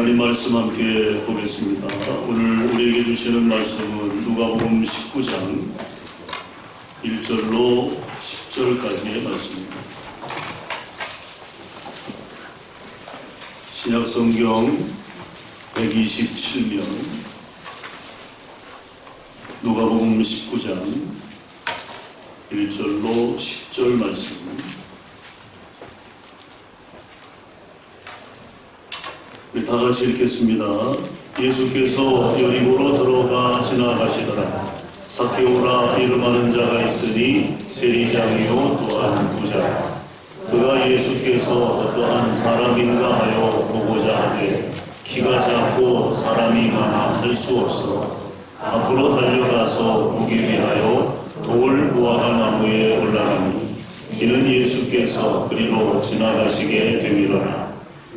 하나님 말씀 함께 보겠습니다. 오늘 우리에게 주시는 말씀은 누가복음 19장 1절로 10절까지의 말씀입니다. 신약성경 127면 누가복음 19장 1절로 10절 말씀. 우리 다 같이 읽겠습니다. 예수께서 여리고로 들어가 지나가시더라. 삭개오라 이름하는 자가 있으니 세리장이요 또한 부자라. 그가 예수께서 어떠한 사람인가 하여 보고자 하되 키가 작고 사람이 많아 할 수 없어 앞으로 달려가서 보기 위하여 돌 무화과 나무에 올라가니 이는 예수께서 그리로 지나가시게 됨이로라.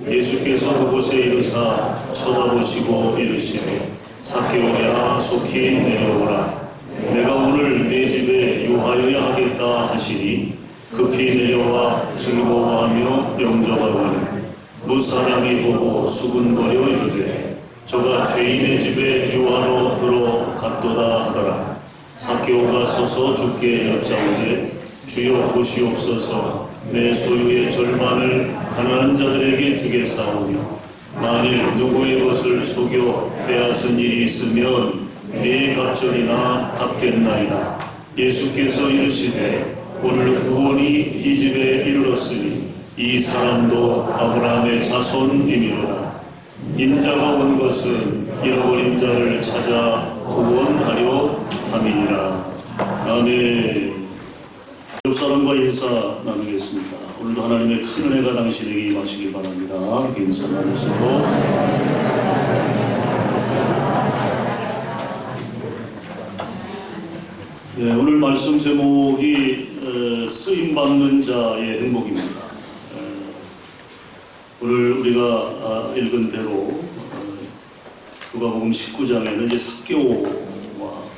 예수께서 그곳에 이르사 쳐다보시고 이르시되 삭개오야 속히 내려오라. 내가 오늘 네 집에 유하여야 하겠다 하시니 급히 내려와 즐거워하며 영접하거니 무사람이 보고 수군거려 이르되 저가 죄인의 집에 유하러 들어갔도다 하더라. 삭개오가 서서 주께 여짜오되 주여 보시옵소서. 내 소유의 절반을 가난한 자들에게 주겠사오며 만일 누구의 것을 속여 빼앗은 일이 있으면 네 갑절이나 갚겠나이다. 예수께서 이르시되 오늘 구원이 이 집에 이르렀으니 이 사람도 아브라함의 자손이미로다. 인자가 온 것은 잃어버린 자를 찾아 구원하려 함이니라. 아멘. 옆 사람과 인사 나누겠습니다. 오늘도 하나님의 큰 은혜가 당신에게 임하시길 바랍니다. 이렇게 인사 나누시고 오늘 말씀 제목이 쓰임받는 자의 행복입니다. 오늘 우리가 읽은 대로 누가복음 19장에는 이제 삭개오와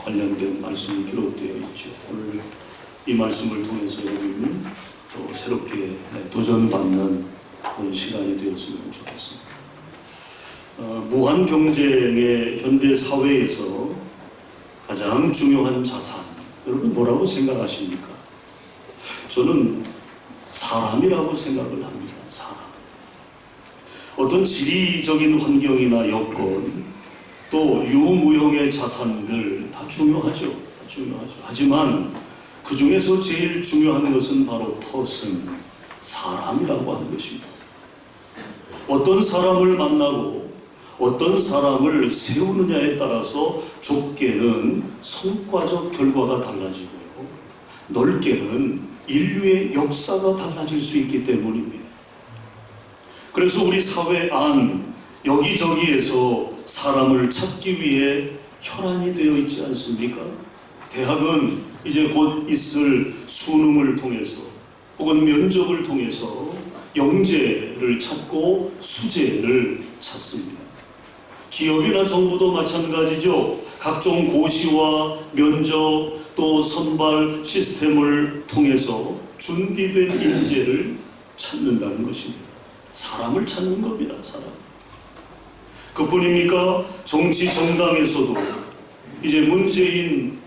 관련된 말씀이 기록되어 있죠. 오늘 이 말씀을 통해서 여러분 또 새롭게 도전받는 그런 시간이 되었으면 좋겠습니다. 무한 경쟁의 현대 사회에서 가장 중요한 자산, 여러분 뭐라고 생각하십니까? 저는 사람이라고 생각을 합니다. 사람. 어떤 지리적인 환경이나 여건, 또 유무형의 자산들 다 중요하죠. 다 중요하죠. 하지만 그 중에서 제일 중요한 것은 바로 퍼슨, 사람이라고 하는 것입니다. 어떤 사람을 만나고 어떤 사람을 세우느냐에 따라서 좁게는 성과적 결과가 달라지고요, 넓게는 인류의 역사가 달라질 수 있기 때문입니다. 그래서 우리 사회 안 여기저기에서 사람을 찾기 위해 혈안이 되어 있지 않습니까? 대학은 이제 곧 있을 수능을 통해서 혹은 면접을 통해서 영재를 찾고 수재를 찾습니다. 기업이나 정부도 마찬가지죠. 각종 고시와 면접 또 선발 시스템을 통해서 준비된 인재를 찾는다는 것입니다. 사람을 찾는 겁니다. 사람. 그뿐입니까? 정치 정당에서도 이제 문재인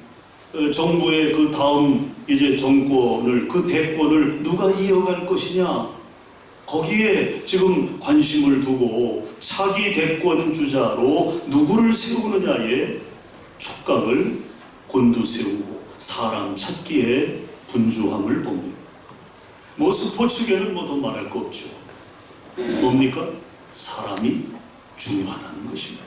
정부의 그 다음 이제 정권을, 그 대권을 누가 이어갈 것이냐, 거기에 지금 관심을 두고 차기 대권 주자로 누구를 세우느냐에 촉각을 곤두세우고 사람 찾기에 분주함을 봅니다. 뭐 스포츠계는 뭐 더 말할 거 없죠. 뭡니까? 사람이 중요하다는 것입니다.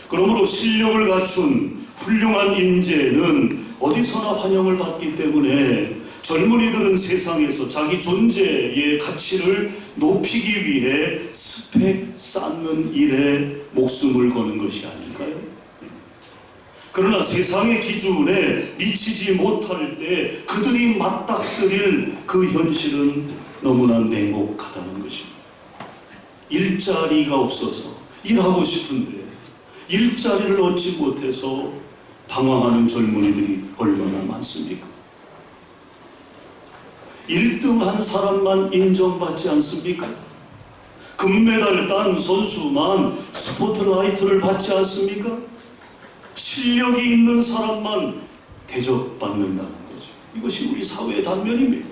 그러므로 실력을 갖춘 훌륭한 인재는 어디서나 환영을 받기 때문에 젊은이들은 세상에서 자기 존재의 가치를 높이기 위해 스펙 쌓는 일에 목숨을 거는 것이 아닐까요? 그러나 세상의 기준에 미치지 못할 때 그들이 맞닥뜨릴 그 현실은 너무나 냉혹하다는 것입니다. 일자리가 없어서 일하고 싶은데 일자리를 얻지 못해서 방황하는 젊은이들이 얼마나 많습니까? 1등한 사람만 인정받지 않습니까? 금메달 딴 선수만 스포트라이트를 받지 않습니까? 실력이 있는 사람만 대접받는다는 거죠. 이것이 우리 사회의 단면입니다.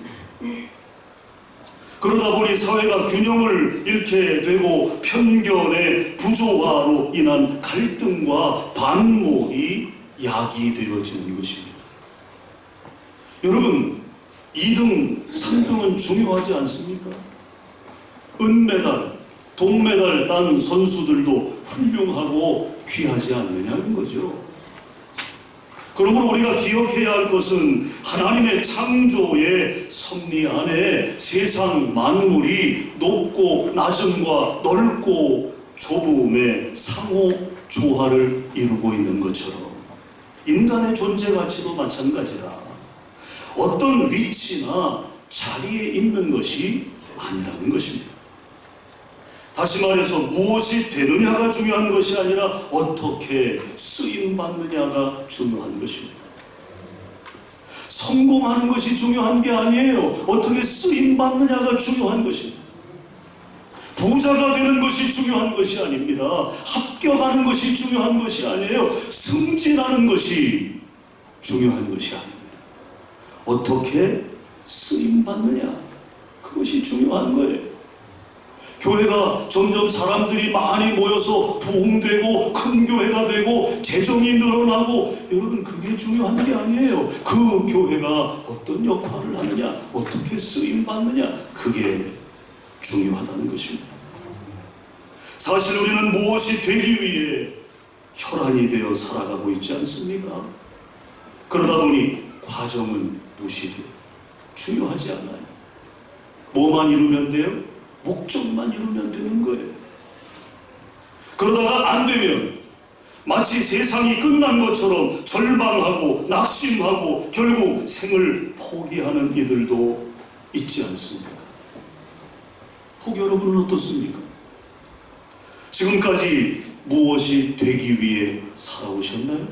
그러다 보니 사회가 균형을 잃게 되고 편견의 부조화로 인한 갈등과 반목이 야기되어지는 것입니다. 여러분, 2등, 3등은 중요하지 않습니까? 은메달, 동메달 딴 선수들도 훌륭하고 귀하지 않느냐는 거죠. 그러므로 우리가 기억해야 할 것은 하나님의 창조의 섭리 안에 세상 만물이 높고 낮음과 넓고 좁음의 상호 조화를 이루고 있는 것처럼 인간의 존재 가치도 마찬가지다. 어떤 위치나 자리에 있는 것이 아니라는 것입니다. 다시 말해서 무엇이 되느냐가 중요한 것이 아니라 어떻게 쓰임받느냐가 중요한 것입니다. 성공하는 것이 중요한 게 아니에요. 어떻게 쓰임받느냐가 중요한 것입니다. 부자가 되는 것이 중요한 것이 아닙니다. 합격하는 것이 중요한 것이 아니에요. 승진하는 것이 중요한 것이 아닙니다. 어떻게 쓰임받느냐, 그것이 중요한 거예요. 교회가 점점 사람들이 많이 모여서 부흥되고 큰 교회가 되고 재정이 늘어나고, 여러분, 그게 중요한 게 아니에요. 그 교회가 어떤 역할을 하느냐, 어떻게 쓰임받느냐, 그게 중요하다는 것입니다. 사실 우리는 무엇이 되기 위해 혈안이 되어 살아가고 있지 않습니까? 그러다 보니 과정은 무시돼요. 중요하지 않아요. 뭐만 이루면 돼요? 목적만 이루면 되는 거예요. 그러다가 안 되면 마치 세상이 끝난 것처럼 절망하고 낙심하고 결국 생을 포기하는 이들도 있지 않습니까? 혹 여러분은 어떻습니까? 지금까지 무엇이 되기 위해 살아오셨나요?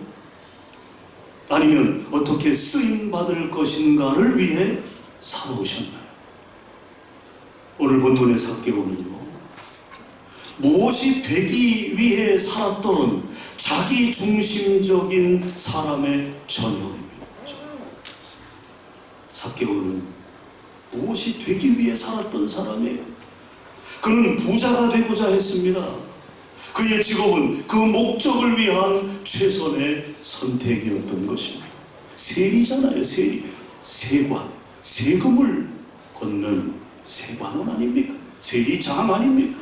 아니면 어떻게 쓰임받을 것인가를 위해 살아오셨나요? 오늘 본문의 삭개오는요, 무엇이 되기 위해 살았던 자기중심적인 사람의 전형입니다. 삭개오는 무엇이 되기 위해 살았던 사람이에요. 그는 부자가 되고자 했습니다. 그의 직업은 그 목적을 위한 최선의 선택이었던 것입니다. 세리잖아요. 세리, 세관, 세금을 걷는 세관원 아닙니까? 세리장 아닙니까?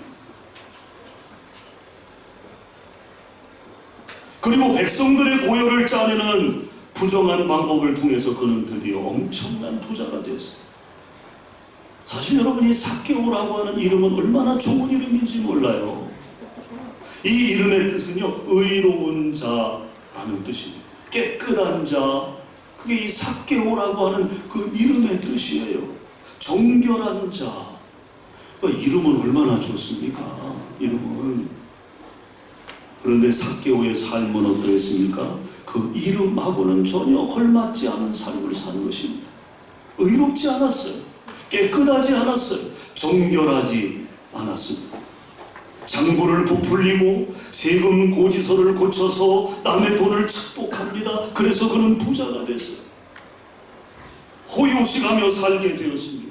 그리고 백성들의 고열을 짜내는 부정한 방법을 통해서 그는 드디어 엄청난 부자가 됐어요. 사실 여러분이 삭개오라고 하는 이름은 얼마나 좋은 이름인지 몰라요. 이 이름의 뜻은요, 의로운 자라는 뜻입니다. 깨끗한 자, 그게 이 삭개오라고 하는 그 이름의 뜻이에요. 정결한 자. 그러니까 이름은 얼마나 좋습니까? 이름은. 그런데 삭개오의 삶은 어떠했습니까? 그 이름하고는 전혀 걸맞지 않은 삶을 사는 것입니다. 의롭지 않았어요. 깨끗하지 않았어요. 정결하지 않았습니다. 장부를 부풀리고 세금 고지서를 고쳐서 남의 돈을 착복합니다. 그래서 그는 부자가 됐어요. 호요식하며 살게 되었습니다.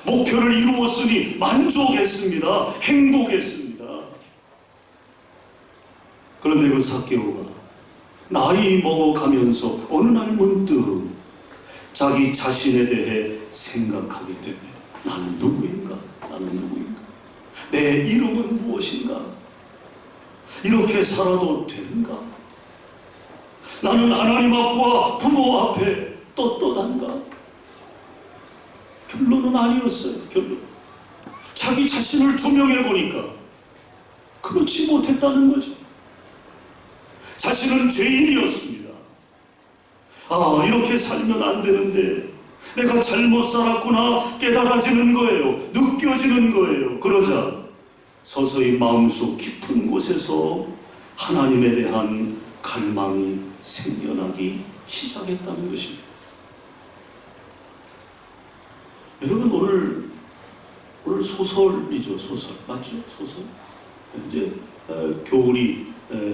목표를 이루었으니 만족했습니다. 행복했습니다. 그런데 그 삭개오가 나이 먹어가면서 어느 날 문득 자기 자신에 대해 생각하게 됩니다. 나는 누구인가? 나는 누구인가? 내 이름은 무엇인가? 이렇게 살아도 되는가? 나는 하나님 앞과 부모 앞에 떳떳한가? 결론은 아니었어요. 결론. 자기 자신을 조명해 보니까 그렇지 못했다는 거죠. 자신은 죄인이었습니다. 아, 이렇게 살면 안 되는데 내가 잘못 살았구나 깨달아지는 거예요. 느껴지는 거예요. 그러자 서서히 마음속 깊은 곳에서 하나님에 대한 갈망이 생겨나기 시작했다는 것입니다. 여러분, 오늘 오늘 소설이죠. 소설 맞죠? 소설. 이제 겨울이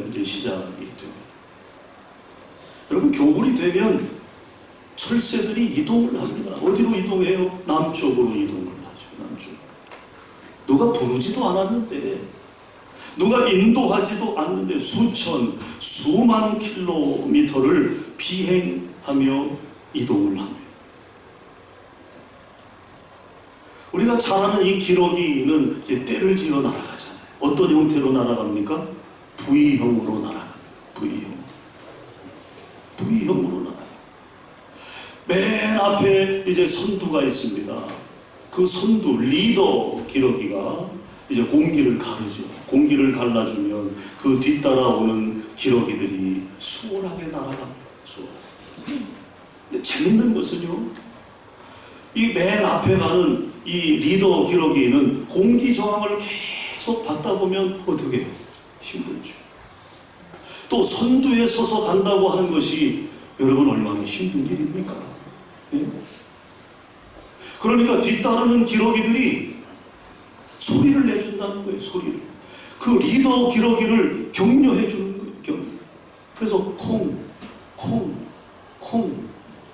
이제 시작이 됩니다. 여러분, 겨울이 되면 철새들이 이동을 합니다. 어디로 이동해요? 남쪽으로 이동을 하죠. 남쪽. 누가 부르지도 않았는데, 누가 인도하지도 않는데 수만 킬로미터를 비행하며 이동을 합니다. 우리가 잘 아는 이 기러기는 이제 때를 지어 날아가잖아요. 어떤 형태로 날아갑니까? V형으로 날아갑니다. V형으로 날아갑니다. 맨 앞에 이제 선두가 있습니다. 그 선두, 리더 기러기가 이제 공기를 가르죠. 공기를 갈라주면 그 뒤따라오는 기러기들이 수월하게 날아갑니다. 수월하게. 근데 재밌는 것은요, 이 맨 앞에 가는 이 리더 기러기는 공기 저항을 계속 받다 보면 어떻게 해요? 힘들죠. 또 선두에 서서 간다고 하는 것이 여러분 얼마나 힘든 일입니까? 예? 그러니까 뒤따르는 기러기들이 소리를 내준다는 거예요. 소리를. 그 리더 기러기를 격려해 주는 거예요. 격려. 그래서 콩, 콩, 콩,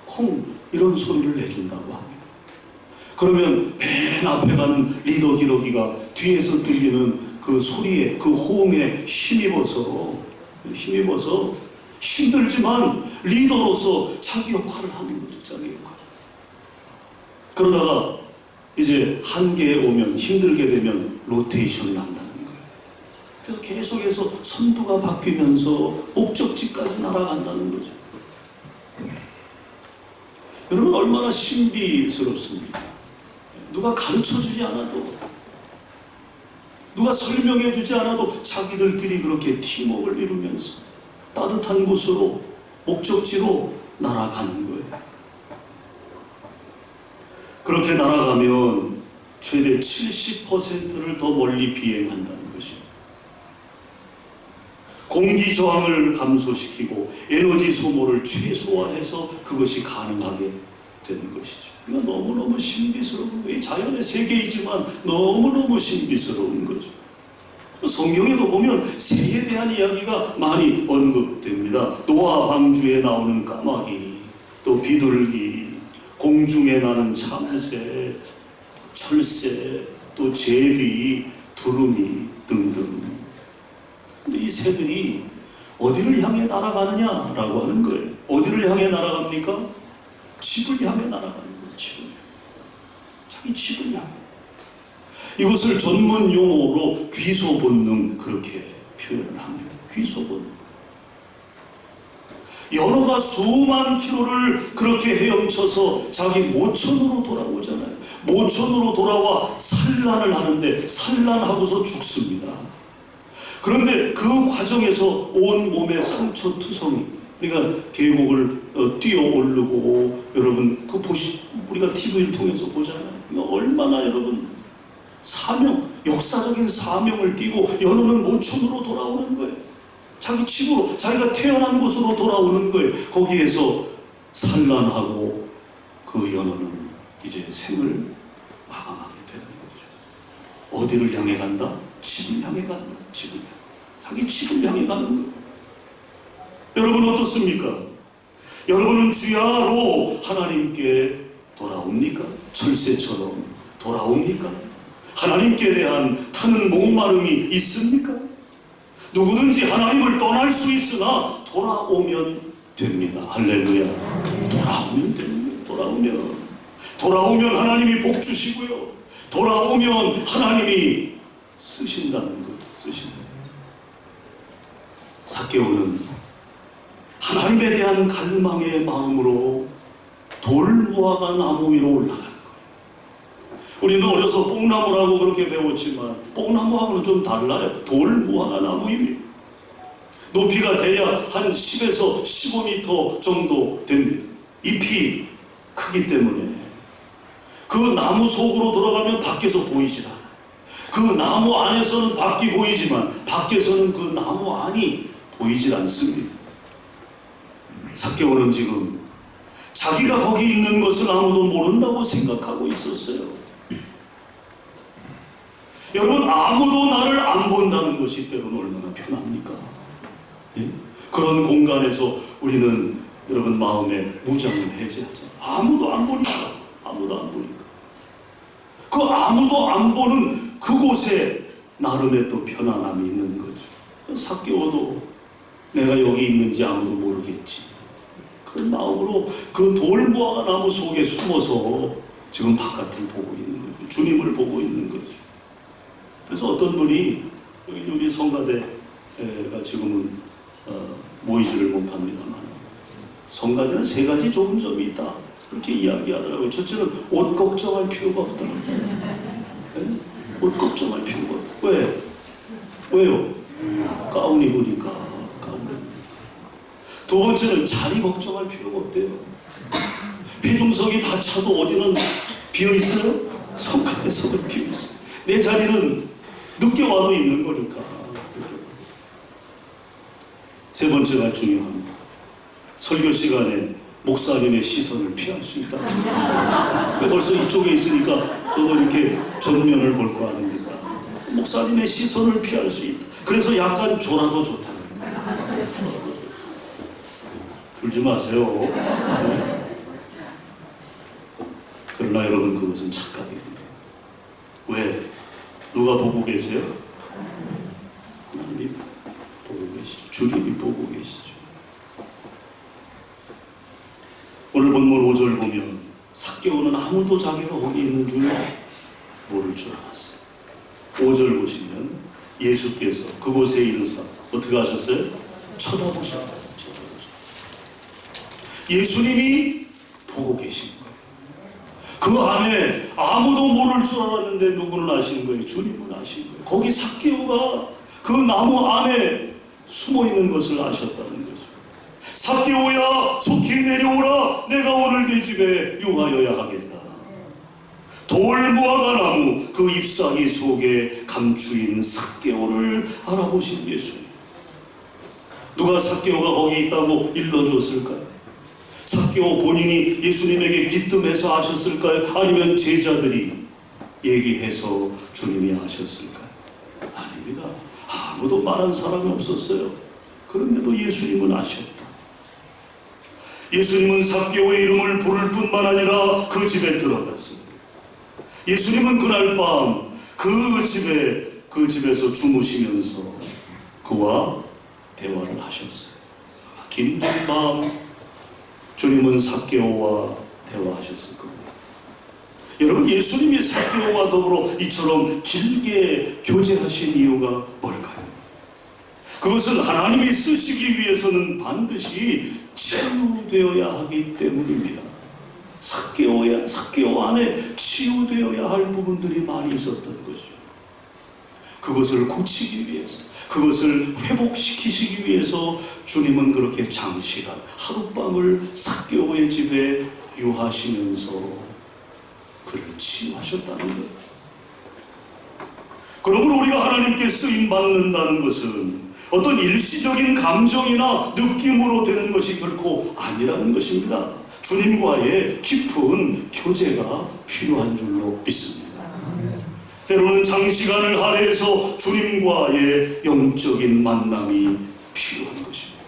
콩 이런 소리를 내준다고 합니다. 그러면 맨 앞에 가는 리더 기러기가 뒤에서 들리는 그 소리에, 그 호응에 힘입어서 힘들지만 리더로서 자기 역할을 하는 거죠. 자기 역할. 그러다가 이제 한계에 오면, 힘들게 되면 로테이션을 한다는 거예요. 그래서 계속해서 선두가 바뀌면서 목적지까지 날아간다는 거죠. 여러분, 얼마나 신비스럽습니까? 누가 가르쳐주지 않아도, 누가 설명해주지 않아도 자기들끼리 그렇게 팀워크를 이루면서 따뜻한 곳으로, 목적지로 날아가는 거예요. 그렇게 날아가면 최대 70%를 더 멀리 비행한다는 것입니다. 공기 저항을 감소시키고 에너지 소모를 최소화해서 그것이 가능하게 되는 것이죠. 이거 너무너무 신비스러운 거예요. 자연의 세계이지만 너무너무 신비스러운 거죠. 성경에도 보면 새에 대한 이야기가 많이 언급됩니다. 노아 방주에 나오는 까마귀, 또 비둘기, 공중에 나는 참새, 철새, 또 제비, 두루미 등등. 근데 이 새들이 어디를 향해 날아가느냐라고 하는 거예요. 어디를 향해 날아갑니까? 집을 향해 날아가는 거예요. 집을. 자기 집을 향해. 이것을 전문 용어로 귀소 본능 그렇게 표현을 합니다. 귀소 본능. 연어가 수만 킬로를 그렇게 헤엄쳐서 자기 모천으로 돌아오잖아요. 모천으로 돌아와 산란을 하는데 산란하고서 죽습니다. 그런데 그 과정에서 온 몸에 상처투성이, 그러니까 계곡을 뛰어 오르고, 여러분 우리가 TV를 통해서 보잖아요. 얼마나 여러분 역사적인 사명을 띠고 연어는 모천으로 돌아오는 거예요. 자기 집으로, 자기가 태어난 곳으로 돌아오는 거예요. 거기에서 산란하고 그 연어는 이제 생을 마감하게 되는 거죠. 어디를 향해 간다? 집을 향해 간다. 집을 향해. 자기 집을 향해 가는 거예요. 여러분 어떻습니까? 여러분은 주야로 하나님께 돌아옵니까? 철새처럼 돌아옵니까? 하나님께 대한 타는 목마름이 있습니까? 누구든지 하나님을 떠날 수 있으나 돌아오면 됩니다. 할렐루야. 돌아오면 됩니다. 돌아오면 하나님이 복 주시고요. 돌아오면 하나님이 쓰신다는 거예요. 쓰신다. 삭개오는 하나님에 대한 갈망의 마음으로 돌무화과 나무 위로 올라간 거예요. 우리는 어려서 뽕나무라고 그렇게 배웠지만 뽕나무하고는 좀 달라요. 돌무화과 나무입니다. 높이가 대략 한 10에서 15m 정도 됩니다. 잎이 크기 때문에 그 나무 속으로 들어가면 밖에서 보이질 않아요. 그 나무 안에서는 밖이 보이지만 밖에서는 그 나무 안이 보이질 않습니다. 삭개오는 지금 자기가 거기 있는 것을 아무도 모른다고 생각하고 있었어요. 여러분, 아무도 나를 안 본다는 것이 때로는 얼마나 편합니까? 예? 그런 공간에서 우리는 여러분 마음의 무장을 해제하잖아요. 아무도 안 보니까. 아무도 안 보니까. 그 아무도 안 보는 그곳에 나름의 또 편안함이 있는 거죠. 삭개오도 내가 여기 있는지 아무도 모르겠지. 그런 마음으로 그 돌무화과 나무 속에 숨어서 지금 바깥을 보고 있는 거죠. 주님을 보고 있는 거죠. 그래서 어떤 분이 우리 성가대가 지금은 모이지를 못합니다만 성가대는 세 가지 좋은 점이 있다. 그렇게 이야기하더라고요. 첫째는 옷 걱정할 필요가 없다는 거예요. 네? 옷 걱정할 필요가 없다. 왜? 왜요? 가운 입으니까. 가운 입으니까. 두 번째는 자리 걱정할 필요가 없대요. 회중석이 다 차도 어디는 비어있어요? 성가대석은 비어있어요. 내 자리는 늦게 와도 있는 거니까. 세 번째가 중요합니다. 설교 시간에 목사님의 시선을 피할 수 있다. 벌써 이쪽에 있으니까 저도 이렇게 전면을 볼 거 아닙니까? 목사님의 시선을 피할 수 있다. 그래서 약간 졸아도 좋다. 졸지 마세요. 네. 그러나 여러분, 그것은 착각입니다. 왜? 누가 보고 계세요? 하나님이 보고 계시죠. 주님이 보고 계시죠. 오늘 본문 5절 보면 삭개오는 아무도 자기가 거기 있는 줄 모를 줄 알았어요. 5절 보시면 예수께서 그곳에 있는 사람 어떻게 하셨어요? 쳐다보셨다. 예수님이 보고 계신 거예요. 그 안에 아무도 모를 줄 알았는데 누구는 아시는 거예요? 주님은 아시는 거예요. 거기 삭개오가 그 나무 안에 숨어 있는 것을 아셨다는 거죠. 삭개오야, 속히 내려오라. 내가 오늘 네 집에 유하여야 하겠다. 돌무화과 나무 그 잎사귀 속에 감추인 삭개오를 알아보신 예수님. 누가 삭개오가 거기 있다고 일러줬을까요? 삭개오 본인이 예수님에게 귀뜸해서 아셨을까요? 아니면 제자들이 얘기해서 주님이 아셨을까요? 아닙니다. 아무도 말한 사람이 없었어요. 그런데도 예수님은 아셨다. 예수님은 삭개오의 이름을 부를 뿐만 아니라 그 집에 들어갔습니다. 예수님은 그날 밤 그 집에서 주무시면서 그와 대화를 하셨어요. 긴 밤 주님은 삭개오와 대화하셨을 겁니다. 여러분, 예수님이 삭개오와 더불어 이처럼 길게 교제하신 이유가 뭘까요? 그것은 하나님이 쓰시기 위해서는 반드시 치유되어야 하기 때문입니다. 삭개오 안에 치유되어야 할 부분들이 많이 있었던 거죠. 그것을 고치기 위해서, 그것을 회복시키시기 위해서 주님은 그렇게 장시간 하룻밤을 삭개오의 집에 유하시면서 그를 치유하셨다는 거예요. 그러므로 우리가 하나님께 쓰임받는다는 것은 어떤 일시적인 감정이나 느낌으로 되는 것이 결코 아니라는 것입니다. 주님과의 깊은 교제가 필요한 줄로 믿습니다. 때로는 장시간을 할애해서 주님과의 영적인 만남이 필요한 것입니다.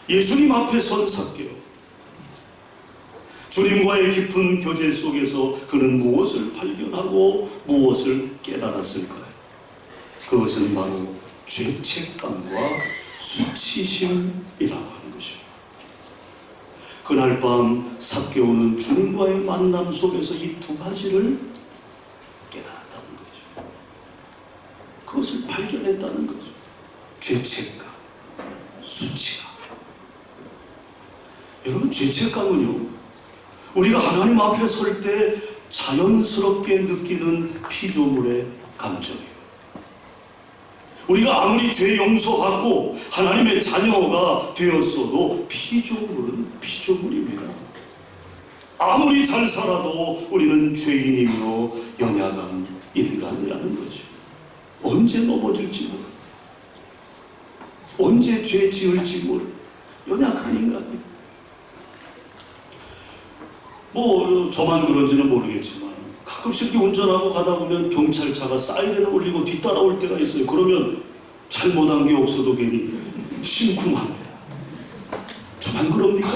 예수님 앞에 선 삭개오, 주님과의 깊은 교제 속에서 그는 무엇을 발견하고 무엇을 깨달았을까요? 그것은 바로 죄책감과 수치심이라고 하는 것입니다. 그날 밤 삭개오는 주님과의 만남 속에서 이 두 가지를 깨달았다는 거죠. 그것을 발견했다는 거죠. 죄책감, 수치감. 여러분, 죄책감은요, 우리가 하나님 앞에 설 때 자연스럽게 느끼는 피조물의 감정이에요. 우리가 아무리 죄 용서받고 하나님의 자녀가 되었어도 피조물은 피조물입니다. 아무리 잘 살아도 우리는 죄인이며 연약한 인간이라는 거죠. 언제 넘어질지 모르고, 언제 죄 지을지 모르고 연약한 인간이에요. 저만 그런지는 모르겠지만 가끔씩 이렇게 운전하고 가다 보면 경찰차가 사이렌을 울리고 뒤따라올 때가 있어요. 그러면 잘못한 게 없어도 괜히 심쿵합니다. 좀 안 그럽니까?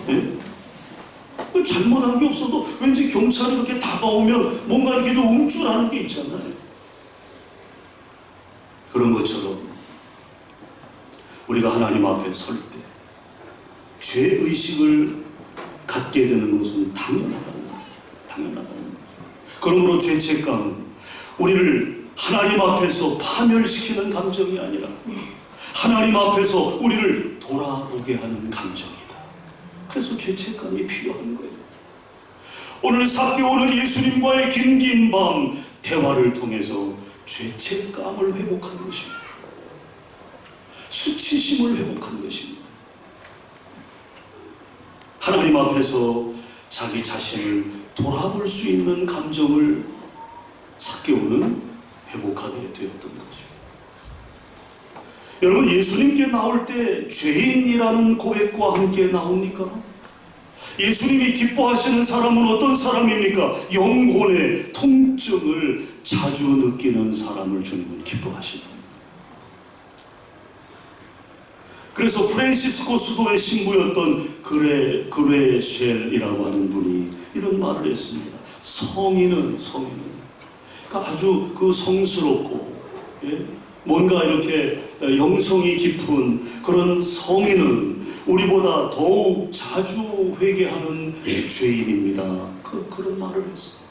예? 잘못한 게 없어도 왠지 경찰이 이렇게 다가오면 뭔가 이렇게 좀 움찔하는 게 있잖아요. 그런 것처럼 우리가 하나님 앞에 설 때 죄의식을 갖게 되는 것은 당연하다는 거예요. 그러므로 죄책감은 우리를 하나님 앞에서 파멸시키는 감정이 아니라 하나님 앞에서 우리를 돌아보게 하는 감정이다. 그래서 죄책감이 필요한 거예요. 오늘 삭개오는 예수님과의 긴 밤 대화를 통해서 죄책감을 회복한 것입니다. 수치심을 회복한 것입니다. 하나님 앞에서 자기 자신을 돌아볼 수 있는 감정을 삭개오는 회복하게 되었던 거죠. 여러분, 예수님께 나올 때 죄인이라는 고백과 함께 나옵니까? 예수님이 기뻐하시는 사람은 어떤 사람입니까? 영혼의 통증을 자주 느끼는 사람을 주님은 기뻐하시다. 그래서 프란시스코 수도의 신부였던 그레쉘이라고 하는 분이 이런 말을 했습니다. 성인은 그러니까 아주 그 성스럽고 뭔가 이렇게 영성이 깊은 그런 성인은 우리보다 더욱 자주 회개하는 죄인입니다. 그런 말을 했어요.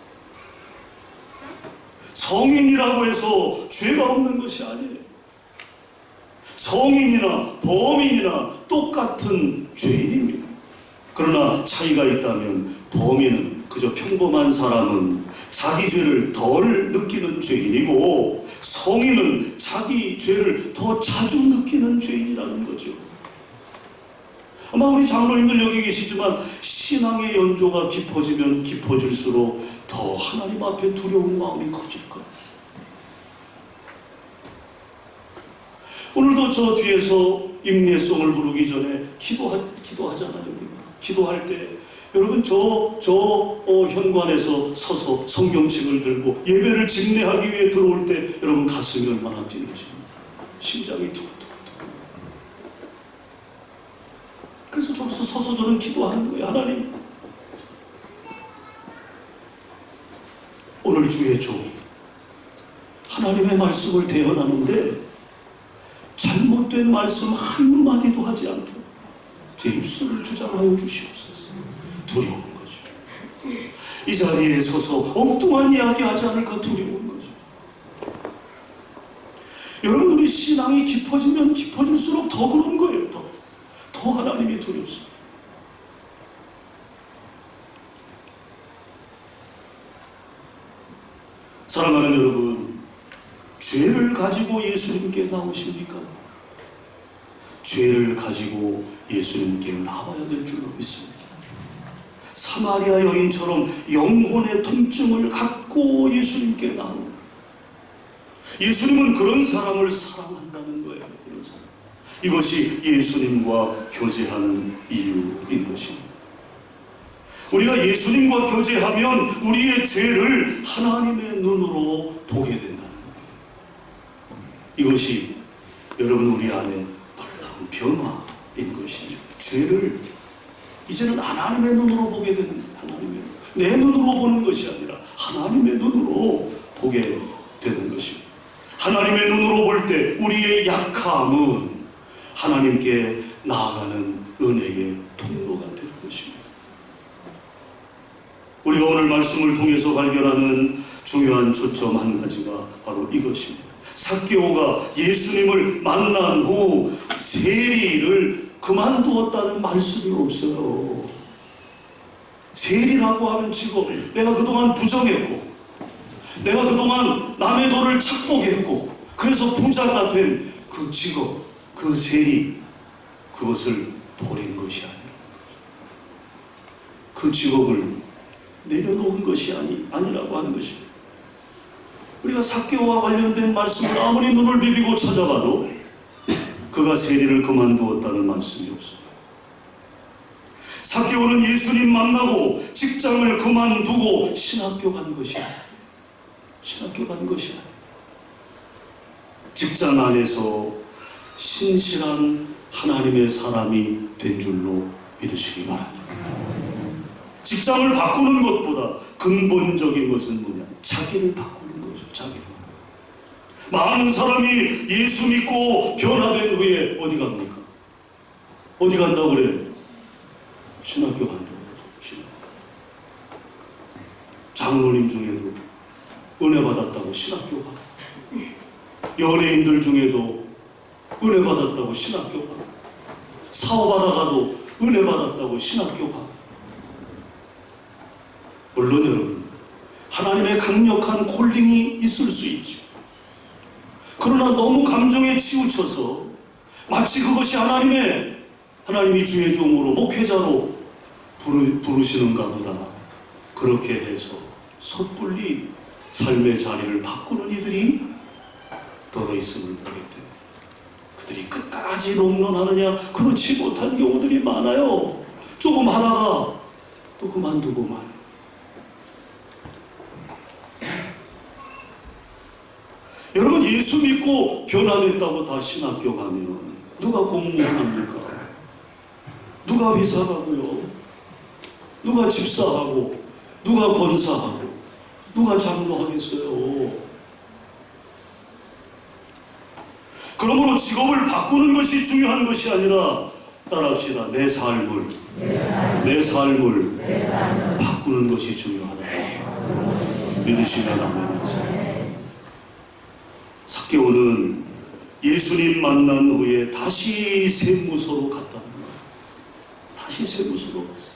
성인이라고 해서 죄가 없는 것이 아니에요. 성인이나 범인이나 똑같은 죄인입니다. 그러나 차이가 있다면 범인은 그저 평범한 사람은 자기 죄를 덜 느끼는 죄인이고 성인은 자기 죄를 더 자주 느끼는 죄인이라는 거죠. 아마 우리 장로님들 여기 계시지만 신앙의 연조가 깊어지면 깊어질수록 더 하나님 앞에 두려운 마음이 커질 거예요. 오늘도 저 뒤에서 임례송을 부르기 전에 기도하잖아요. 우리가. 기도할 때 여러분 저 현관에서 서서 성경책을 들고 예배를 집례하기 위해 들어올 때 여러분 가슴이 얼마나 뛰는지 심장이 두근두근. 그래서 저기서 서서 저는 기도하는 거예요. 하나님, 오늘 주의 종이 하나님의 말씀을 대언하는데 잘못된 말씀 한마디도 하지 않도록 제 입술을 주장하여 주시옵소서. 두려운 거죠. 이 자리에 서서 엉뚱한 이야기 하지 않을까 두려운 거죠. 여러분들이 신앙이 깊어지면 깊어질수록 더 그런 거예요. 더 하나님이 두렵습니다. 사랑하는 여러분, 죄를 가지고 예수님께 나오십니까? 죄를 가지고 예수님께 나와야 될 줄로 믿습니다. 사마리아 여인처럼 영혼의 통증을 갖고 예수님께 나옵니다. 예수님은 그런 사람을 사랑한다는 거예요. 그런 사람. 이것이 예수님과 교제하는 이유인 것입니다. 우리가 예수님과 교제하면 우리의 죄를 하나님의 눈으로 보게 된다는 거예요. 이것이 여러분 우리 안에 놀라운 변화인 것이죠. 죄를 이제는 하나님의 눈으로 보게 되는 거예요. 내 눈으로 보는 것이 아니라 하나님의 눈으로 보게 되는 것입니다. 하나님의 눈으로 볼 때 우리의 약함은 하나님께 나아가는 은혜의 통로가 되는 것입니다. 우리가 오늘 말씀을 통해서 발견하는 중요한 초점 한 가지가 바로 이것입니다. 삭개오가 예수님을 만난 후 세리를 그만두었다는 말씀이 없어요. 세리라고 하는 직업, 내가 그동안 부정했고 내가 그동안 남의 돈을 착복했고 그래서 부자가 된 그 직업, 그 세리, 그것을 버린 것이 아니라 그 직업을 내려놓은 것이 아니라고 하는 것입니다. 우리가 삭개오와 관련된 말씀을 아무리 눈을 비비고 찾아봐도 그가 세리를 그만두었다는 말씀이 없습니다. 삭개오는 예수님 만나고 직장을 그만두고 신학교 간 것이야. 신학교 간 것이야. 직장 안에서 신실한 하나님의 사람이 된 줄로 믿으시기 바랍니다. 직장을 바꾸는 것보다 근본적인 것은 뭐냐? 자기를 바꾸는 거죠. 자기를. 많은 사람이 예수 믿고 변화된 후에 어디 갑니까? 어디 간다고 그래요? 신학교 간다고 그러죠. 신학교. 장로님 중에도 은혜 받았다고 신학교 가. 연예인들 중에도 은혜 받았다고 신학교 가. 사업하다가도 은혜 받았다고 신학교 가. 물론 여러분, 하나님의 강력한 콜링이 있을 수 있죠. 그러나 너무 감정에 치우쳐서 마치 그것이 하나님이 주의 종으로 목회자로 부르시는가 보다 그렇게 해서 섣불리 삶의 자리를 바꾸는 이들이 더러 있음을 보게 됩니다. 그들이 끝까지 롱런하느냐? 그렇지 못한 경우들이 많아요. 조금 하다가 또 그만두고 말아요. 여러분, 예수 믿고 변화됐다고 다 신학교 가면 누가 공무원 합니까? 누가 회사 가고요? 누가 집사하고? 누가 권사하고? 누가 장로하겠어요? 그러므로 직업을 바꾸는 것이 중요한 것이 아니라 따라합시다. 내 삶을 바꾸는 것이 중요하다. 믿으시면 아멘하세요. 삭개오는 예수님 만난 후에 다시 세무소로 갔다는 거예요. 다시 세무소로 갔어요.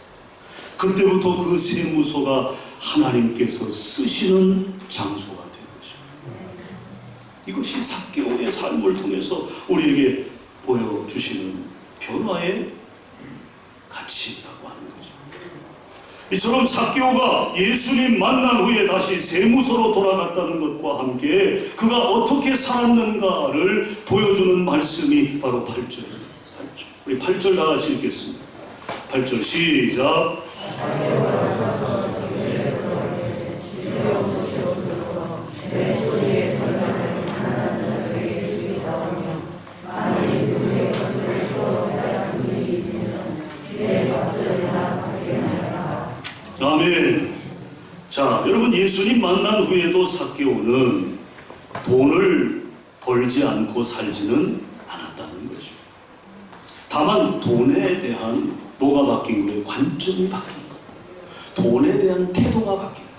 그때부터 그 세무소가 하나님께서 쓰시는 장소가 된 것입니다. 이것이 삭개오의 삶을 통해서 우리에게 보여주시는 변화의 가치라고 하는 거죠. 이처럼 삭개오가 예수님 만난 후에 다시 세무소로 돌아갔다는 것과 함께 그가 어떻게 살았는가를 보여주는 말씀이 바로 8절입니다. 8절. 우리 8절 다 같이 읽겠습니다. 8절 시작. 아멘. 자, 여러분, 예수님 만난 후에도 삭개오는 돈을 벌지 않고 살지는 않았다는 거죠. 다만 돈에 대한 뭐가 바뀐 거예요? 관점이 바뀐 거예요. 돈에 대한 태도가 바뀐 거예요.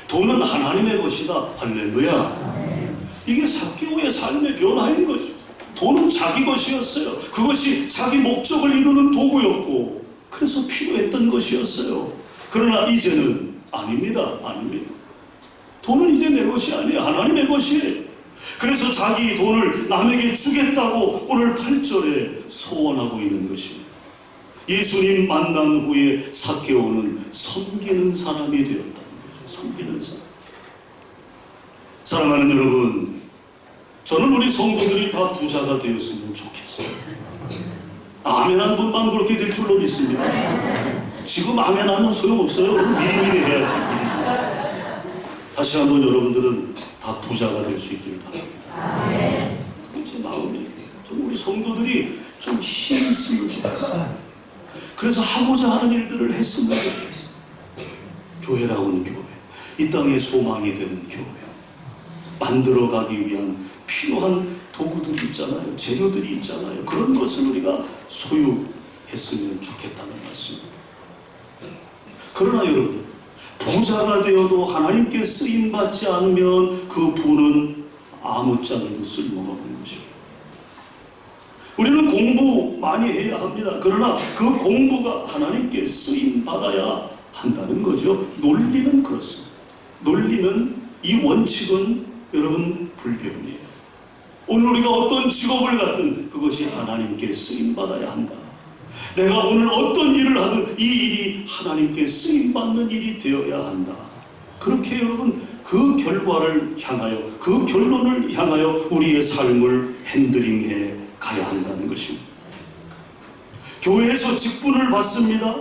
돈은 하나님의 것이다. 할렐루야. 이게 삭개오의 삶의 변화인 거죠. 돈은 자기 것이었어요. 그것이 자기 목적을 이루는 도구였고 그래서 필요했던 것이었어요. 그러나 이제는 아닙니다. 아닙니다. 돈은 이제 내 것이 아니에요. 하나님의 것이에요. 그래서 자기 돈을 남에게 주겠다고 오늘 8절에 소원하고 있는 것입니다. 예수님 만난 후에 삭개오는 섬기는 사람이 되었다는 거죠. 섬기는 사람. 사랑하는 여러분, 저는 우리 성도들이 다 부자가 되었으면 좋겠어요. 아멘 한 분만 그렇게 될 줄로 믿습니다. 지금 아멘 하면 소용없어요. 미리미리 해야지. 미리. 다시 한번 여러분들은 다 부자가 될 수 있기를 바랍니다. 그게 제 마음이에요. 좀 우리 성도들이 좀 힘이 있으면 좋겠어요. 그래서 하고자 하는 일들을 했으면 좋겠어요. 교회라고는 교회, 이 땅의 소망이 되는 교회, 만들어가기 위한 필요한 도구들이 있잖아요. 재료들이 있잖아요. 그런 것을 우리가 소유했으면 좋겠다는 말씀입니다. 그러나 여러분, 부자가 되어도 하나님께 쓰임받지 않으면 그 부는 아무짝에도 쓸모가 없는 것입니다. 우리는 공부 많이 해야 합니다. 그러나 그 공부가 하나님께 쓰임받아야 한다는 거죠. 논리는 그렇습니다. 논리는, 이 원칙은 여러분 불변이에요. 오늘 우리가 어떤 직업을 갖든 그것이 하나님께 쓰임받아야 한다. 내가 오늘 어떤 일을 하든 이 일이 하나님께 쓰임받는 일이 되어야 한다. 그렇게 여러분 그 결과를 향하여, 그 결론을 향하여 우리의 삶을 핸들링해 가야 한다는 것입니다. 교회에서 직분을 받습니다.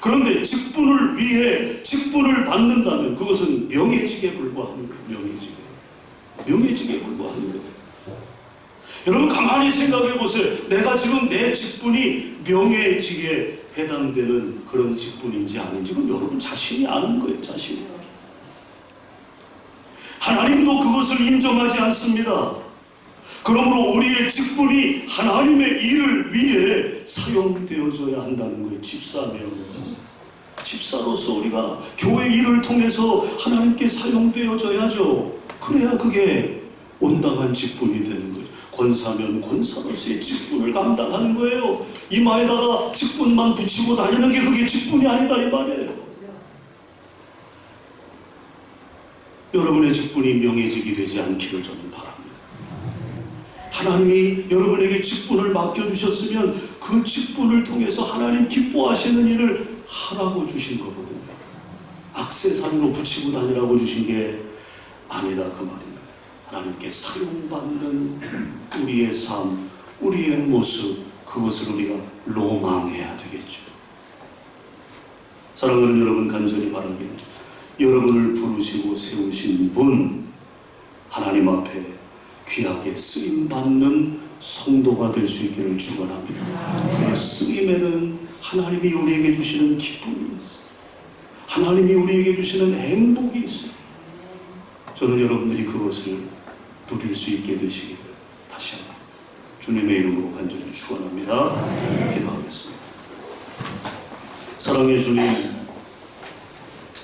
그런데 직분을 위해 직분을 받는다면 그것은 명예직에 불과하는 거예요. 명예직에 불과하는 거예요. 여러분 가만히 생각해 보세요. 내가 지금 내 직분이 명예직에 해당되는 그런 직분인지 아닌지 그건 여러분 자신이 아는 거예요. 자신이. 하나님도 그것을 인정하지 않습니다. 그러므로 우리의 직분이 하나님의 일을 위해 사용되어져야 한다는 거예요. 집사로서 우리가 교회 일을 통해서 하나님께 사용되어져야죠. 그래야 그게 온당한 직분이 되는 거죠. 권사면 권사로서의 직분을 감당하는 거예요. 이마에다가 직분만 붙이고 다니는 게 그게 직분이 아니다 이 말이에요. 여러분의 직분이 명예직이 되지 않기를 저는 바랍니다. 하나님이 여러분에게 직분을 맡겨주셨으면 그 직분을 통해서 하나님 기뻐하시는 일을 하라고 주신 거거든요. 액세서리로 붙이고 다니라고 주신 게 아니다 그 말입니다. 하나님께 사용받는 우리의 삶, 우리의 모습, 그것을 우리가 로망해야 되겠죠. 사랑하는 여러분, 간절히 바라기를 여러분을 부르시고 세우신 분 하나님 앞에 귀하게 쓰임받는 성도가 될 수 있기를 축원합니다. 그 쓰임에는 하나님이 우리에게 주시는 기쁨이 있어요. 하나님이 우리에게 주시는 행복이 있어요. 저는 여러분들이 그것을 누릴 수 있게 되시기를 다시 한번 주님의 이름으로 간절히 축원합니다. 기도하겠습니다. 사랑의 주님,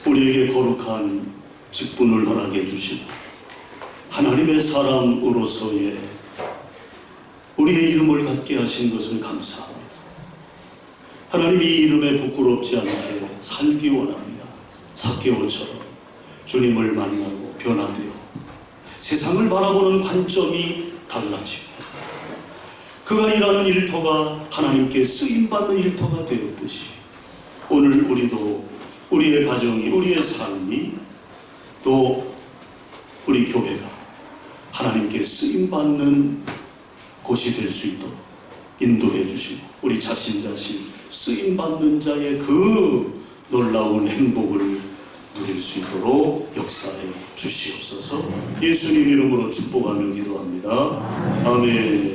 우리에게 거룩한 직분을 허락해 주시고 하나님의 사람으로서의 우리의 이름을 갖게 하신 것을 감사합니다. 하나님이 이 이름에 부끄럽지 않게 살기 원합니다. 삭개오처럼 주님을 만나고 변화되어 세상을 바라보는 관점이 달라지고 그가 일하는 일터가 하나님께 쓰임받는 일터가 되었듯이 오늘 우리도 우리의 가정이, 우리의 삶이, 또 우리 교회가 하나님께 쓰임받는 곳이 될 수 있도록 인도해 주시고 우리 자신 쓰임받는 자의 그 놀라운 행복을 누릴 수 있도록 역사해 주시옵소서. 예수님 이름으로 축복하며 기도합니다. 아멘.